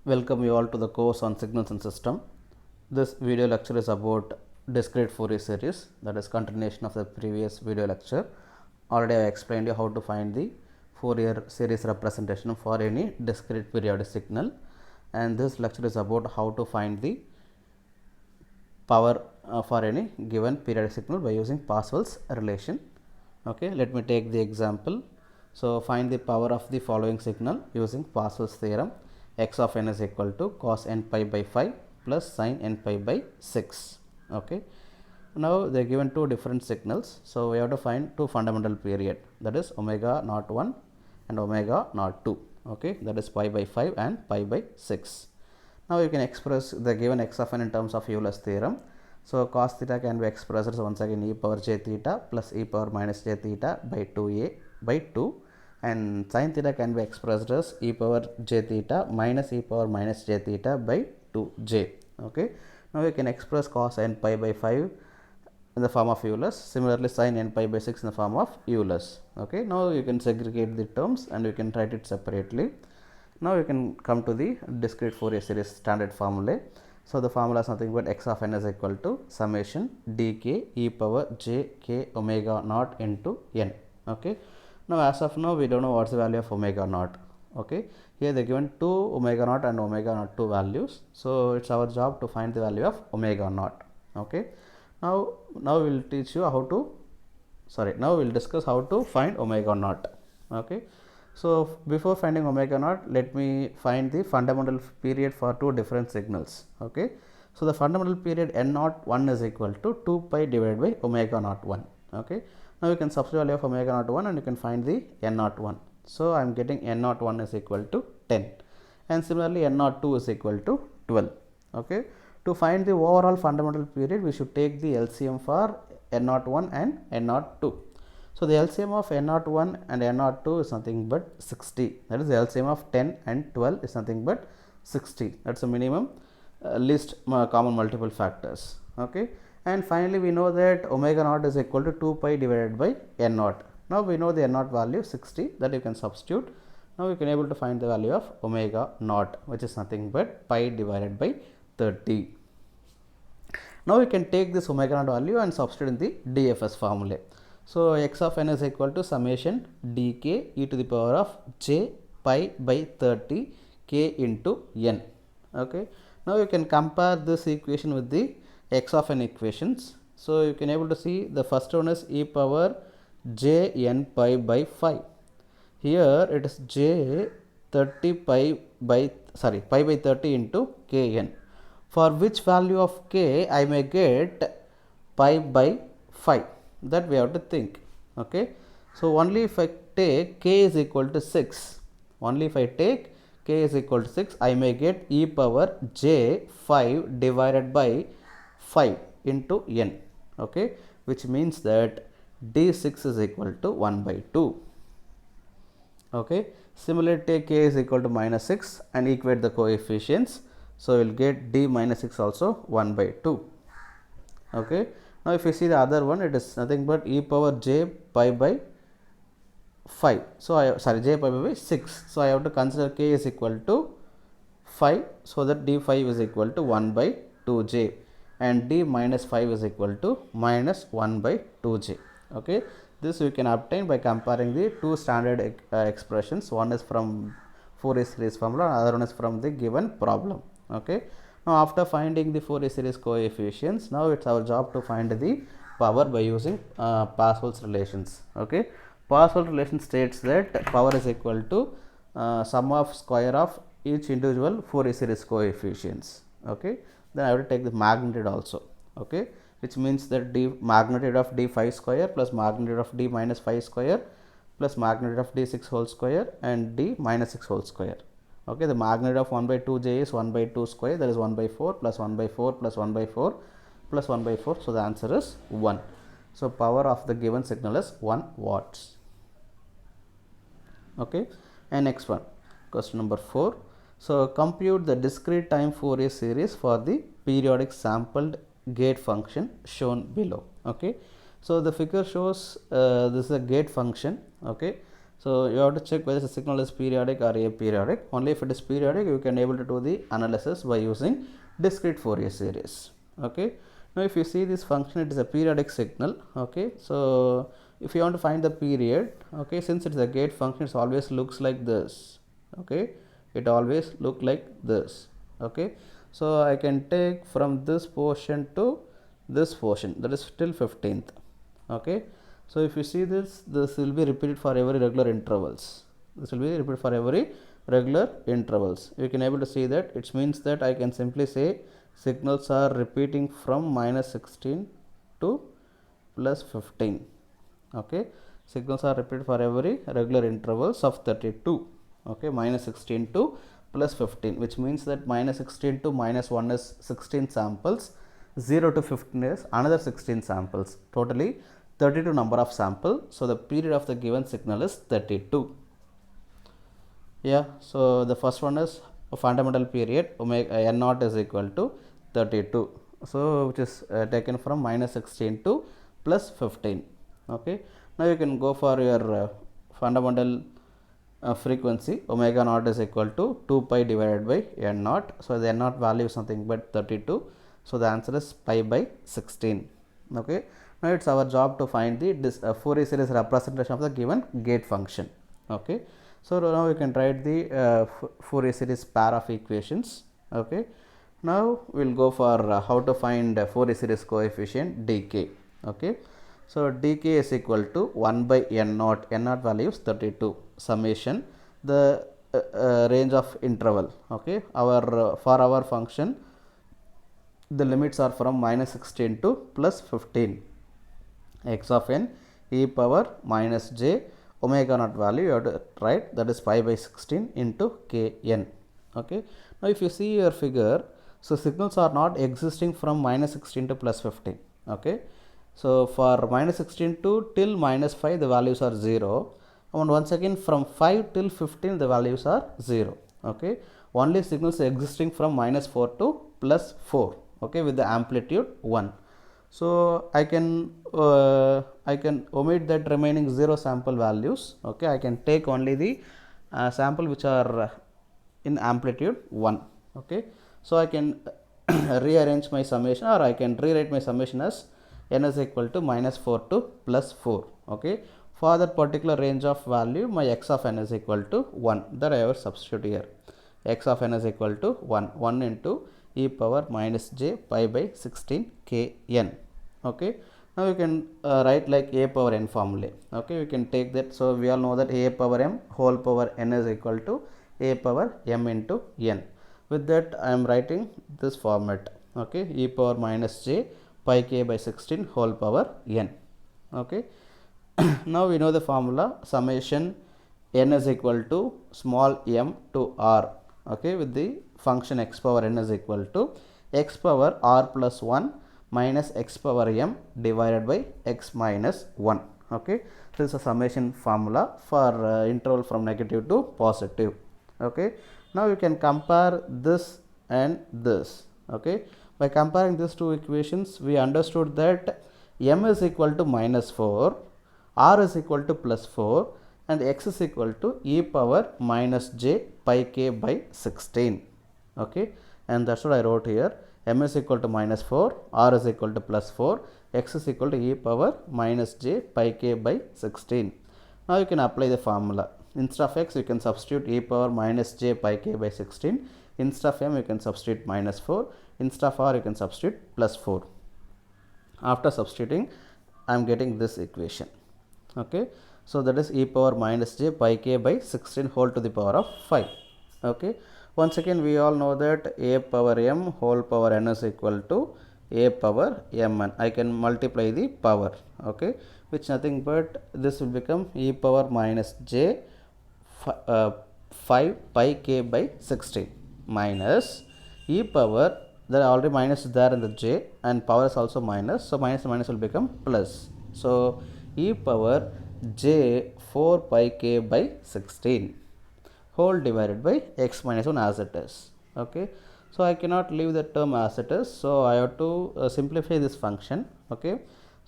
Welcome you all to the course on signals and system. This video lecture is about discrete Fourier series, that is continuation of the previous video lecture. Already I explained you how to find the Fourier series representation for any discrete periodic signal, and this lecture is about how to find the power for any given periodic signal by using Parsells relation. Okay, let me take the example. So find the power of the following signal using Parsells theorem. X of n is equal to cos n pi by 5 plus sin n pi by 6. Okay, now they are given two different signals, so we have to find two fundamental period, that is omega naught 1 and omega naught 2. Okay, that is pi by 5 and pi by 6. Now you can express the given x of n in terms of Euler's theorem. So cos theta can be expressed as once again e power j theta plus e power minus j theta by 2a by 2, and sin theta can be expressed as e power j theta minus e power minus j theta by 2j. Okay, now we can express cos n pi by 5 in the form of Euler's, similarly sin n pi by 6 in the form of Euler's. Okay, now you can segregate the terms and you can write it separately. Now you can come to the discrete Fourier series standard formulae. So the formula is nothing but x of n is equal to summation dk e power j k omega naught into n. Okay, now as of now we don't know what's the value of omega naught. Okay, here they given 2 omega naught and omega naught 2 values, so it's our job to find the value of omega naught. Okay, now we'll teach you how to now we'll discuss how to find omega naught. Okay, so before finding omega naught, let me find the fundamental period for two different signals. Okay, so the fundamental period n naught 1 is equal to 2 pi divided by omega naught 1. Okay, now you can substitute value of omega naught 1 and you can find the n naught 1. So I am getting n naught 1 is equal to 10, and similarly n naught 2 is equal to 12. Okay, to find the overall fundamental period, we should take the LCM for n naught 1 and n naught 2. So the LCM of n naught 1 and n naught 2 is nothing but 60. That is the LCM of 10 and 12 is nothing but 60. That's the minimum least common multiple factors. Okay, and finally we know that omega naught is equal to 2 pi divided by n naught. Now we know the n naught value 60, that you can substitute. Now you can able to find the value of omega naught, which is nothing but pi divided by 30. Now we can take this omega naught value and substitute in the DFS formula. So x of n is equal to summation dk e to the power of j pi by 30 k into n. Okay, now you can compare this equation with the x of n equations. So you can able to see the first one is e power j n pi by 5. Here it is j 30 pi by pi by 30 into k n, for which value of k I may get pi by 5, that we have to think. Okay, so only if I take k is equal to 6, only if I take k is equal to 6, I may get e power j 5 divided by 5 into n. Okay, which means that d6 is equal to 1 by 2. Okay, similarly take k is equal to minus 6 and equate the coefficients. So we will get d minus 6 also 1 by 2. Okay, now if you see the other one, it is nothing but e power j pi by 5. So j pi by 6. So I have to consider k is equal to 5, so that d5 is equal to 1 by 2j and d minus 5 is equal to minus 1 by 2j. Okay, this we can obtain by comparing the two standard expressions. One is from Fourier series formula, another one is from the given problem. Okay, now after finding the Fourier series coefficients, now it's our job to find the power by using Parsells relations. Okay, Parsells relation states that power is equal to sum of square of each individual Fourier series coefficients. Okay, then I have to take the magnitude also. Okay, which means that d magnitude of d5 square plus magnitude of d minus 5 square plus magnitude of d6 whole square and d minus 6 whole square. Okay, the magnitude of 1 by 2j is 1 by 2 square, that is 1 by 4 plus 1 by 4 plus 1 by 4 plus 1 by 4. So the answer is 1. So power of the given signal is 1 watts. Okay, and next one, question number 4. So compute the discrete time Fourier series for the periodic sampled gate function shown below. Okay, so the figure shows this is a gate function. Okay, So you have to check whether the signal is periodic or aperiodic. Only if it is periodic, you can able to do the analysis by using discrete Fourier series. Okay. Now if you see this function, it is a periodic signal. Okay. So if you want to find the period, okay, since it is a gate function, it always looks like this. Okay, it always look like this. Okay, so I can take from this portion to this portion, that is till 15th. Okay, so if you see this will be repeated for every regular intervals. This will be repeated for every regular intervals. You can able to see that it means that I can simply say signals are repeating from -16 to +15. Okay, signals are repeated for every regular intervals of 32. Okay, -16 to +15, which means that -16 to -1 is 16 samples, 0 to 15 is another 16 samples, totally 32 number of sample. So the period of the given signal is 32. Yeah, so the first one is a fundamental period, omega n naught is equal to 32. So which is taken from -16 to +15. Okay, now you can go for your fundamental frequency. Omega naught is equal to 2 pi divided by n naught. So the n naught value is nothing but 32. So the answer is pi by 16. Okay, now it's our job to find the Fourier series representation of the given gate function. Okay, so now we can write the Fourier series pair of equations. Okay, now we'll go for how to find Fourier series coefficient dk. Okay, so dk is equal to 1 by n naught value is 32, summation the range of interval. Okay, our for our function the limits are from -16 to +15, x of n e power minus j omega naught value you have to write, that is pi by 16 into kn. Okay, now if you see your figure, so signals are not existing from -16 to +15. Okay, so for -16 to till -5 the values are 0, and once again from 5 till 15 the values are 0. Okay, only signals existing from -4 to +4. Okay, with the amplitude 1. So I can omit that remaining 0 sample values. Okay, I can take only the sample which are in amplitude 1. Okay, so I can rearrange my summation, or I can rewrite my summation as n is equal to -4 to +4. Okay, for that particular range of value my x of n is equal to 1, that I have substitute here. X of n is equal to 1 into e power minus j pi by 16 kn. Okay, now you can write like a power n formula. Okay, you can take that. So we all know that a power m whole power n is equal to a power m into n. With that I am writing this format. Okay, e power minus j pi k by 16 whole power n. Okay, now we know the formula, summation n is equal to small m to r. Okay, with the function x power n is equal to x power r plus 1 minus x power m divided by x minus 1. Okay, this is a summation formula for interval from negative to positive. Okay, now you can compare this and this. Okay, by comparing these two equations we understood that m is equal to -4, r is equal to +4, and x is equal to e power minus j pi k by 16. Okay, and that's what I wrote here. M is equal to -4, r is equal to +4, x is equal to e power minus j pi k by 16. Now you can apply the formula. Instead of x you can substitute e power minus j pi k by 16. Instead of m you can substitute -4. Instead of r you can substitute +4. After substituting I am getting this equation. Okay, so that is e power minus j pi k by 16 whole to the power of 5. Okay, once again we all know that a power m whole power n is equal to a power mn. I can multiply the power. Okay, which nothing but this will become e power minus j 5 pi k by 16 minus e power, there already minus is there in the j and power is also minus, so minus and minus will become plus. So e power j 4 pi k by 16 whole divided by x minus 1 as it is. Okay, so I cannot leave the term as it is, so I have to simplify this function. Okay,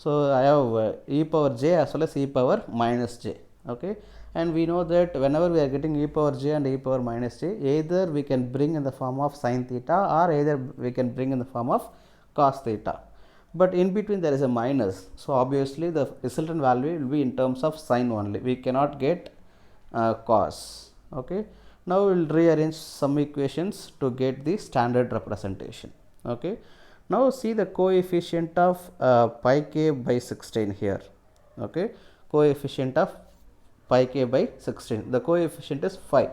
so I have e power j as well as e power minus j. Okay, and we know that whenever we are getting e power j and e power minus j, either we can bring in the form of sin theta or either we can bring in the form of cos theta, but in between there is a minus, so obviously the resultant value will be in terms of sin only, we cannot get cos. Okay, now we will rearrange some equations to get the standard representation. Okay, now see the coefficient of pi k by 16 here. Okay, coefficient of pi k by 16, the coefficient is 5.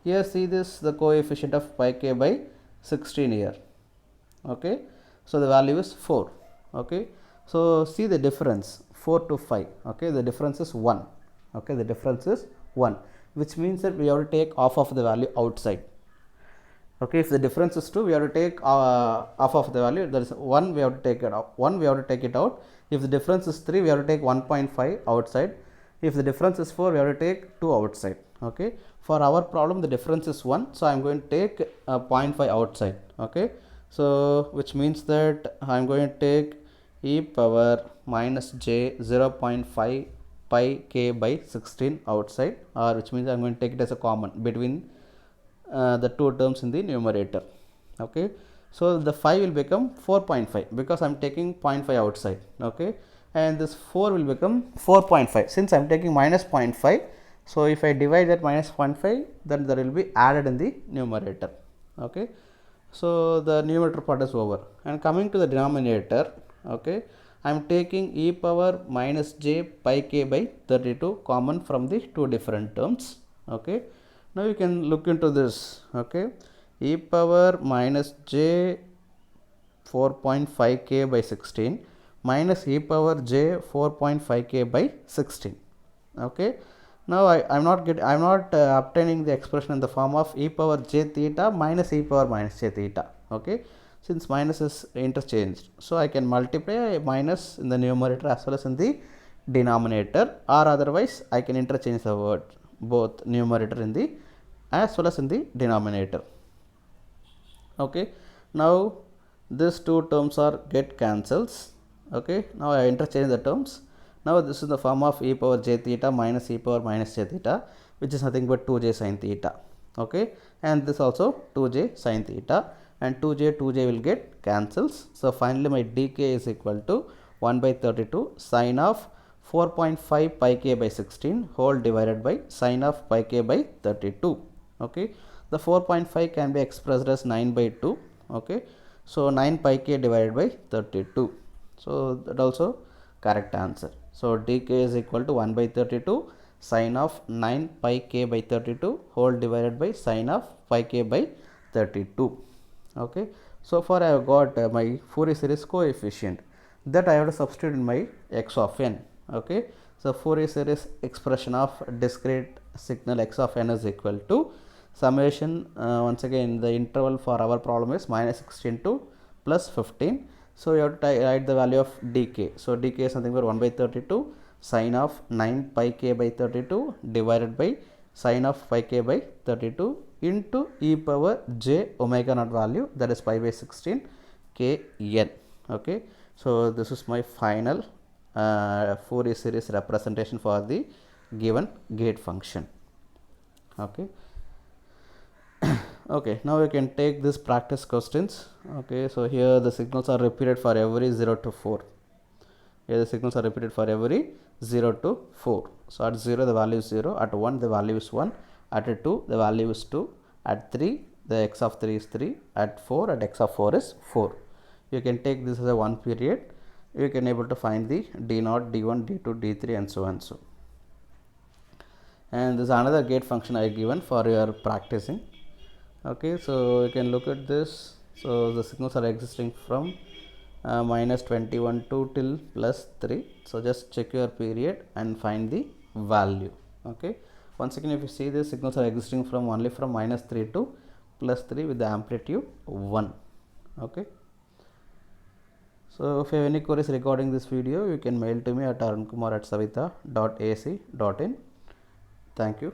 Here see this, the coefficient of pi k by 16 here. Okay, so the value is 4. Okay, so see the difference 4 to 5. Okay, the difference is 1. Okay, the difference is 1, which means that we have to take half of the value outside. Okay, if the difference is 2, we have to take half of the value, that is 1, we have to take it out, 1 we have to take it out. If the difference is 3, we have to take 1.5 outside. If the difference is 4, we have to take 2 outside. Okay, for our problem the difference is 1, so I am going to take 0.5 outside. Okay, so which means that I am going to take e power minus j 0.5 pi k by 16 outside, or which means I am going to take it as a common between the two terms in the numerator. Okay, so the 5 will become 4.5 because I am taking 0.5 outside. Okay, and this 4 will become 4.5 since I am taking minus 0.5. So if I divide that minus 0.5, then there will be added in the numerator. Okay, so the numerator part is over, and coming to the denominator. Okay, I am taking e power minus j pi k by 32 common from the two different terms. Okay, now you can look into this. Okay, e power minus j 4.5 k by 16 minus e power j 4.5 k by 16. Okay, now I am not obtaining the expression in the form of e power j theta minus e power minus j theta. Okay, since minus is interchanged, so I can multiply minus in the numerator as well as in the denominator, or otherwise I can interchange the word both numerator in the as well as in the denominator. Okay, now these two terms are get cancels. Okay, now I interchange the terms. Now this is the form of e power j theta minus e power minus j theta, which is nothing but 2j sin theta. Okay, and this also 2j sin theta, and 2j will get cancels. So finally my dk is equal to 1 by 32 sin of 4.5 pi k by 16 whole divided by sin of pi k by 32. Okay, the 4.5 can be expressed as 9 by 2. Okay, so 9 pi k divided by 32. So that also correct answer. So dk is equal to 1 by 32 sin of 9 pi k by 32 whole divided by sin of pi k by 32. Okay, so far I have got my Fourier series coefficient that I have to substitute in my x of n. Okay, so Fourier series expression of discrete signal x of n is equal to summation, once again the interval for our problem is minus 16 to plus 15. So you have to write the value of dk. So dk is something for 1 by 32 sin of 9 pi k by 32 divided by sin of pi k by 32 into e power j omega naught value, that is pi by 16 k n. Okay, so this is my final Fourier series representation for the given gate function. Okay. Okay, now we can take this practice questions. Okay, so here the signals are repeated for every 0 to 4. Here the signals are repeated for every 0 to 4. So at 0 the value is 0, at 1 the value is 1, at 2 the value is 2, at 3 the x of 3 is 3, at 4 at x of 4 is 4. You can take this as a one period. You can able to find the d0, d1, d2, d3 and so on. So, and this is another gate function I given for your practicing. Okay, so you can look at this. So the signals are existing from minus 21 2 till plus 3. So just check your period and find the value. Okay, once again if you see the signals are existing from only from minus 3 to plus 3 with the amplitude 1. Okay, so if you have any queries regarding this video, you can mail to me at arunkumar@savitha.ac.in. Thank you.